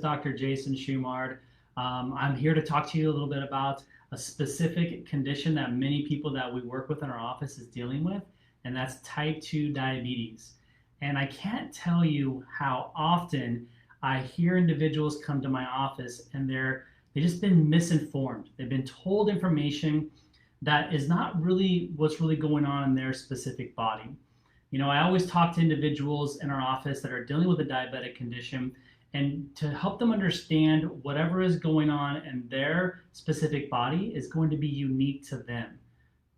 Dr. Jason Shumard. I'm here to talk to you a little bit about a specific condition that many people that we work with in our office is dealing with, and that's type 2 diabetes. And I can't tell you how often I hear individuals come to my office and they've just been misinformed. They've been told information that is not really what's really going on in their specific body. You know, I always talk to individuals in our office that are dealing with a diabetic condition, and to help them understand whatever is going on in their specific body is going to be unique to them.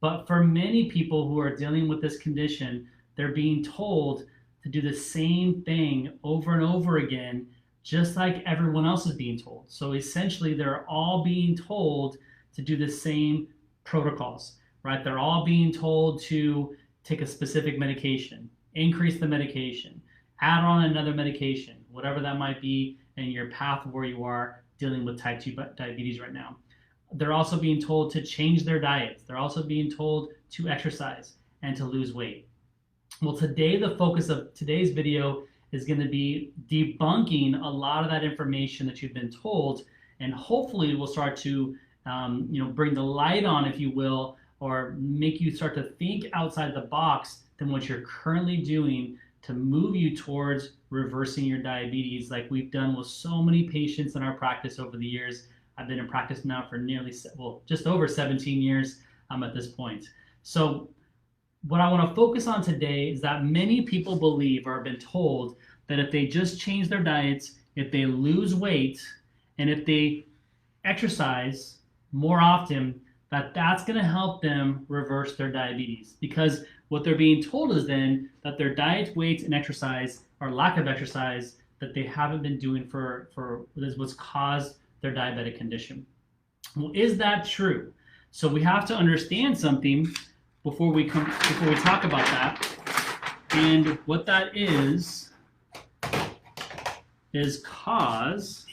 But for many people who are dealing with this condition, they're being told to do the same thing over and over again, just like everyone else is being told. So essentially, they're all being told to do the same protocols, right? They're all being told to take a specific medication, increase the medication, add on another medication, whatever that might be in your path where you are dealing with type 2 diabetes right now. They're also being told to change their diets. They're also being told to exercise and to lose weight. Well, today, the focus of today's video is going to be debunking a lot of that information that you've been told, and hopefully we'll start to bring the light on, if you will, or make you start to think outside the box than what you're currently doing to move you towards reversing your diabetes, like we've done with so many patients in our practice over the years. I've been in practice now for just over 17 years at this point. So what I want to focus on today is that many people believe or have been told that if they just change their diets, if they lose weight, and if they exercise more often, that's going to help them reverse their diabetes. Because what they're being told is then that their diet, weight, and exercise, or lack of exercise, that they haven't been doing for what's caused their diabetic condition. Well, is that true? So we have to understand something before we talk about that. And what that is cause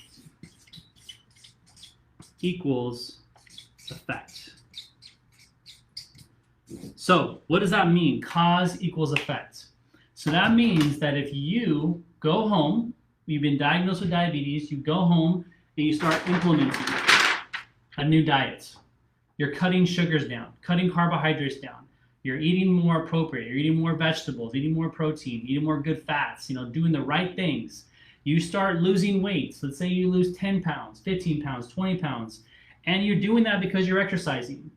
equals effect. So what does that mean? Cause equals effect. So that means that if you go home, you've been diagnosed with diabetes, you go home and you start implementing a new diet. You're cutting sugars down, cutting carbohydrates down. You're eating more appropriate. You're eating more vegetables, eating more protein, eating more good fats, doing the right things. You start losing weight. So let's say you lose 10 pounds, 15 pounds, 20 pounds, and you're doing that because you're exercising.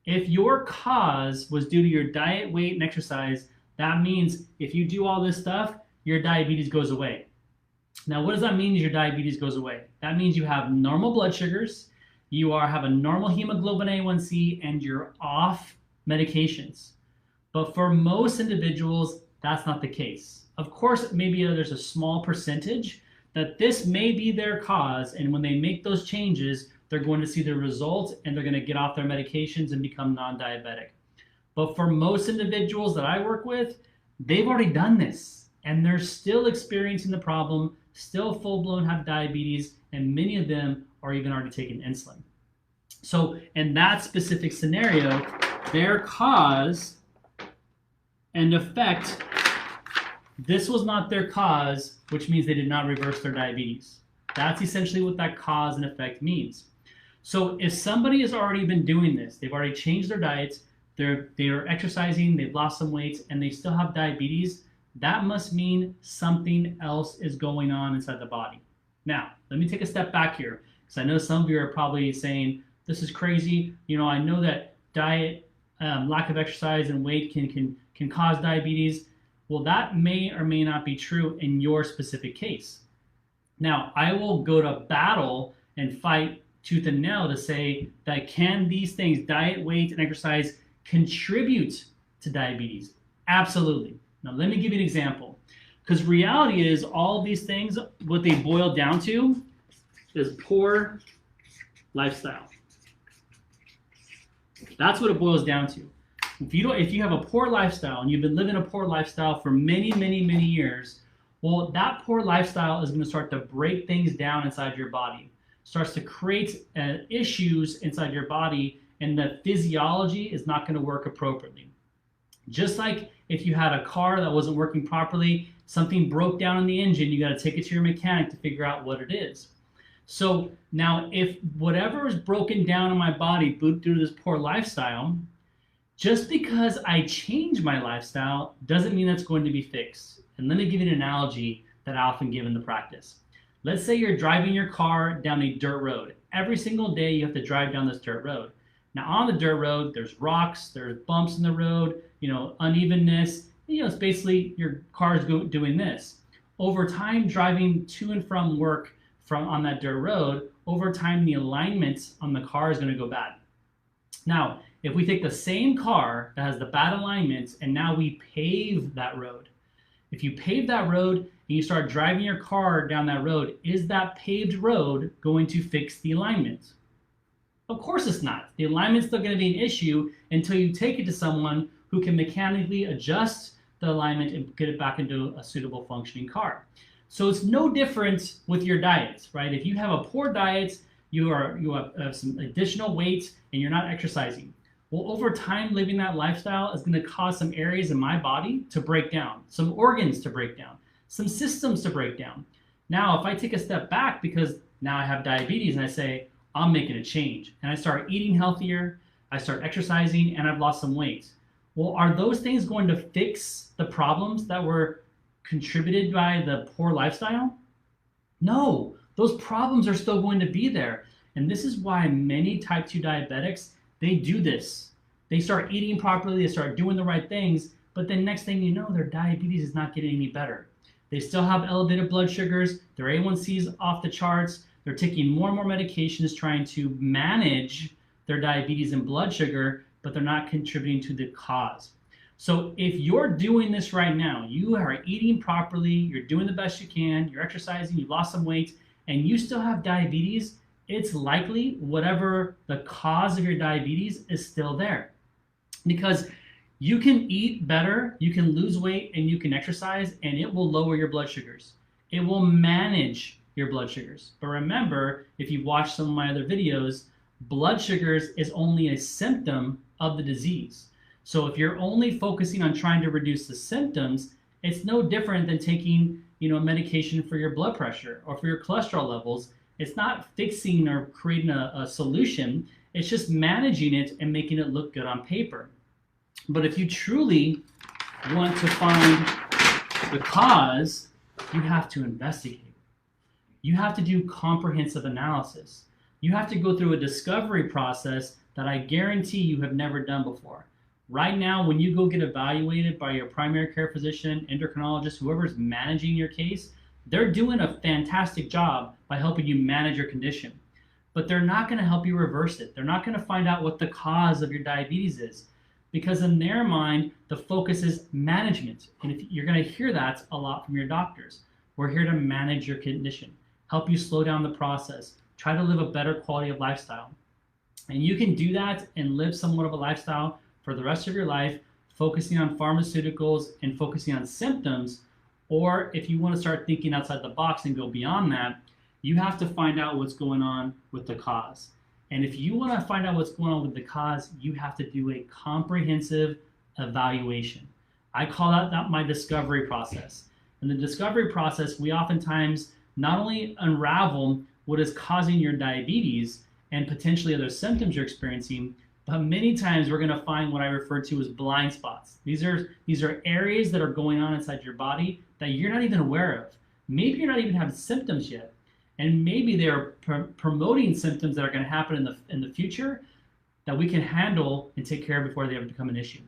If your cause was due to your diet, weight, and exercise, that means if you do all this stuff, your diabetes goes away. Now, what does that mean your diabetes goes away? That means you have normal blood sugars, you have a normal hemoglobin A1C, and you're off medications. But for most individuals, that's not the case. Of course, maybe there's a small percentage that this may be their cause, and when they make those changes, they're going to see the result and they're going to get off their medications and become non-diabetic. But for most individuals that I work with, they've already done this and they're still experiencing the problem, still full-blown have diabetes, and many of them are even already taking insulin. So in that specific scenario, their cause and effect, this was not their cause, which means they did not reverse their diabetes. That's essentially what that cause and effect means. So if somebody has already been doing this, they've already changed their diets, they're exercising, they've lost some weight, and they still have diabetes, that must mean something else is going on inside the body. Now, let me take a step back here, because I know some of you are probably saying, this is crazy. I know that diet, lack of exercise, and weight can cause diabetes. Well, that may or may not be true in your specific case. Now, I will go to battle and fight tooth and nail to say that can these things, diet, weight, and exercise, contribute to diabetes? Absolutely. Now, let me give you an example. Because reality is all these things, what they boil down to is poor lifestyle. That's what it boils down to. If you have a poor lifestyle and you've been living a poor lifestyle for many, many, many years, well, that poor lifestyle is going to start to break things down inside your body, starts to create issues inside your body, and the physiology is not going to work appropriately. Just like if you had a car that wasn't working properly, Something broke down in the engine, you got to take it to your mechanic to figure out what it is. So now if whatever is broken down in my body due to this poor lifestyle, just because I change my lifestyle doesn't mean that's going to be fixed. And let me give you an analogy that I often give in the practice. Let's say you're driving your car down a dirt road. Every single day you have to drive down this dirt road. Now on the dirt road, there's rocks, there's bumps in the road, unevenness. It's basically your car is doing this. Over time, driving to and from work on that dirt road, over time the alignment on the car is going to go bad. Now, if we take the same car that has the bad alignments and now we pave that road, if you pave that road and you start driving your car down that road, is that paved road going to fix the alignment? Of course it's not. The alignment's still going to be an issue until you take it to someone who can mechanically adjust the alignment and get it back into a suitable functioning car. So it's no different with your diets, right? If you have a poor diet, you have some additional weight and you're not exercising. Well, over time, living that lifestyle is going to cause some areas in my body to break down, some organs to break down, some systems to break down. Now, if I take a step back because now I have diabetes and I say, I'm making a change, and I start eating healthier, I start exercising, and I've lost some weight. Well, are those things going to fix the problems that were contributed by the poor lifestyle? No, those problems are still going to be there. And this is why many type 2 diabetics, they do this. They start eating properly, they start doing the right things, but then next thing you know, their diabetes is not getting any better. They still have elevated blood sugars, their A1C is off the charts, they're taking more and more medications trying to manage their diabetes and blood sugar, but they're not contributing to the cause. So if you're doing this right now, you are eating properly, you're doing the best you can, you're exercising, you lost some weight, and you still have diabetes, it's likely whatever the cause of your diabetes is still there. Because you can eat better, you can lose weight, and you can exercise, and it will lower your blood sugars. It will manage your blood sugars. But remember, if you watch some of my other videos, blood sugars is only a symptom of the disease. So if you're only focusing on trying to reduce the symptoms, it's no different than taking, medication for your blood pressure or for your cholesterol levels. It's not fixing or creating a solution. It's just managing it and making it look good on paper. But if you truly want to find the cause, you have to investigate. You have to do comprehensive analysis. You have to go through a discovery process that I guarantee you have never done before. Right now, when you go get evaluated by your primary care physician, endocrinologist, whoever's managing your case, they're doing a fantastic job by helping you manage your condition. But they're not going to help you reverse it. They're not going to find out what the cause of your diabetes is. Because in their mind, the focus is management. And if you're going to hear that a lot from your doctors. We're here to manage your condition, help you slow down the process, try to live a better quality of lifestyle. And you can do that and live somewhat of a lifestyle for the rest of your life, focusing on pharmaceuticals and focusing on symptoms. Or if you want to start thinking outside the box and go beyond that, you have to find out what's going on with the cause. And if you want to find out what's going on with the cause, you have to do a comprehensive evaluation. I call that my discovery process. In the discovery process, we oftentimes not only unravel what is causing your diabetes and potentially other symptoms you're experiencing, but many times we're going to find what I refer to as blind spots. These are areas that are going on inside your body that you're not even aware of. Maybe you're not even having symptoms yet. And maybe they're promoting symptoms that are going to happen in the future that we can handle and take care of before they ever become an issue.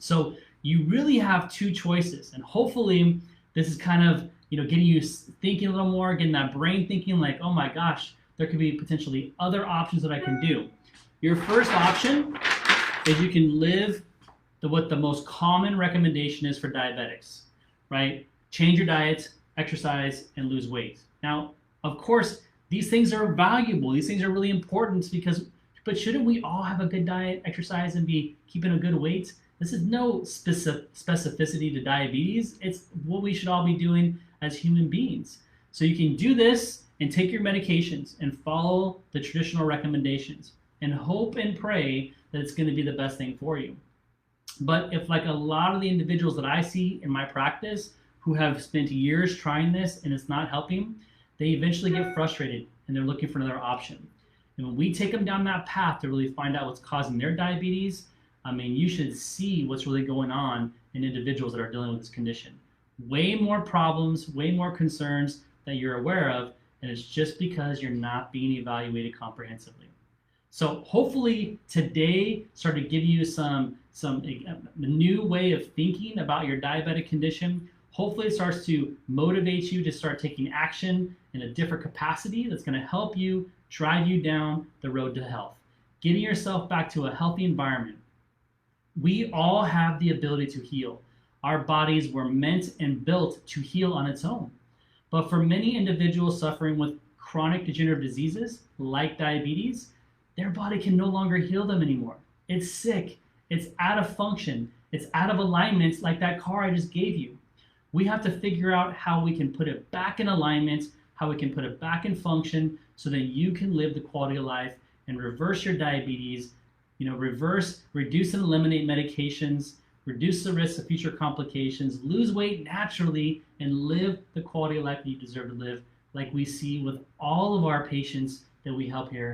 So you really have two choices. And hopefully this is kind of getting you thinking a little more, getting that brain thinking like, oh my gosh, there could be potentially other options that I can do. Your first option is you can live what the most common recommendation is for diabetics, right? Change your diet, exercise, and lose weight. Now, of course, these things are valuable. These things are really important but shouldn't we all have a good diet, exercise, and be keeping a good weight? This is no specificity to diabetes. It's what we should all be doing as human beings. So you can do this and take your medications and follow the traditional recommendations and hope and pray that it's going to be the best thing for you. But if like a lot of the individuals that I see in my practice who have spent years trying this and it's not helping, they eventually get frustrated and they're looking for another option. And when we take them down that path to really find out what's causing their diabetes, I mean, you should see what's really going on in individuals that are dealing with this condition. Way more problems, way more concerns that you're aware of, and it's just because you're not being evaluated comprehensively. So hopefully today started to give you some new way of thinking about your diabetic condition. Hopefully it starts to motivate you to start taking action in a different capacity that's going to help you drive you down the road to health, getting yourself back to a healthy environment. We all have the ability to heal. Our bodies were meant and built to heal on its own. But for many individuals suffering with chronic degenerative diseases like diabetes, their body can no longer heal them anymore. It's sick, it's out of function, it's out of alignment like that car I just gave you. We have to figure out how we can put it back in alignment, how we can put it back in function so that you can live the quality of life and reverse your diabetes, reduce and eliminate medications, reduce the risk of future complications, lose weight naturally, and live the quality of life that you deserve to live, like we see with all of our patients that we help here